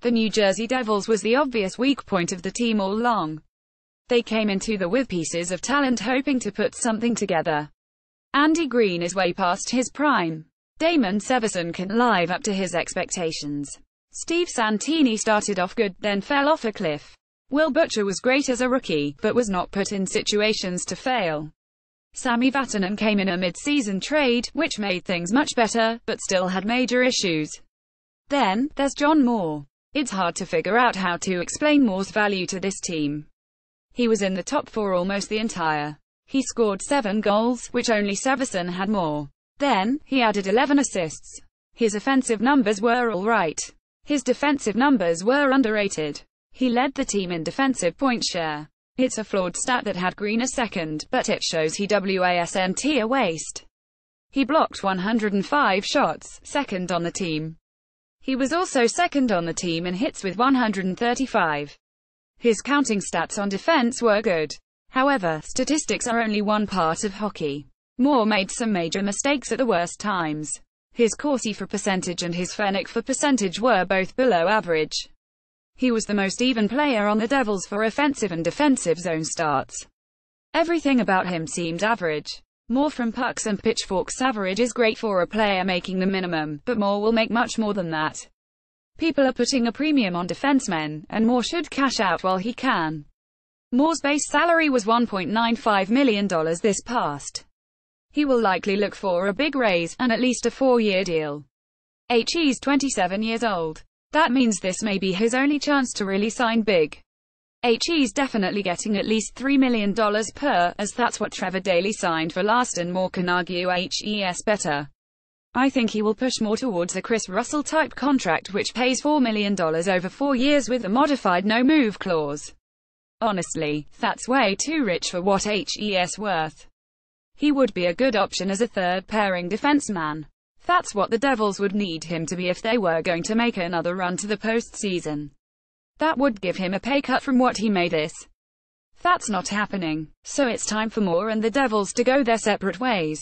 The New Jersey Devils was the obvious weak point of the team all along. They came into the with pieces of talent hoping to put something together. Andy Green is way past his prime. Damon Severson can live up to his expectations. Steve Santini started off good, then fell off a cliff. Will Butcher was great as a rookie, but was not put in situations to fail. Sami Vatanen came in a mid-season trade, which made things much better, but still had major issues. Then, there's John Moore. It's hard to figure out how to explain Moore's value to this team. He was in the top 4 almost the entire. He scored 7 goals, which only Severson had more. Then, he added 11 assists. His offensive numbers were alright. His defensive numbers were underrated. He led the team in defensive point share. It's a flawed stat that had Green a second, but it shows he wasn't a waste. He blocked 105 shots, second on the team. He was also second on the team in hits with 135. His counting stats on defense were good. However, statistics are only one part of hockey. Moore made some major mistakes at the worst times. His Corsi for percentage and his Fenwick for percentage were both below average. He was the most even player on the Devils for offensive and defensive zone starts. Everything about him seemed average. Moore from pucks and pitchforks average is great for a player making the minimum, but Moore will make much more than that. People are putting a premium on defensemen, and Moore should cash out while he can. Moore's base salary was $1.95 million this past. He will likely look for a big raise, and at least a 4-year deal. He's 27 years old. That means this may be his only chance to really sign big. He's definitely getting at least $3 million per, as that's what Trevor Daley signed for last, and Moore can argue HES better. I think he will push more towards a Chris Russell-type contract which pays $4 million over 4 years with a modified no-move clause. Honestly, that's way too rich for what HES worth. He would be a good option as a third-pairing defenseman. That's what the Devils would need him to be if they were going to make another run to the postseason. That would give him a pay cut from what he made this. That's not happening. So it's time for Moore and the Devils to go their separate ways.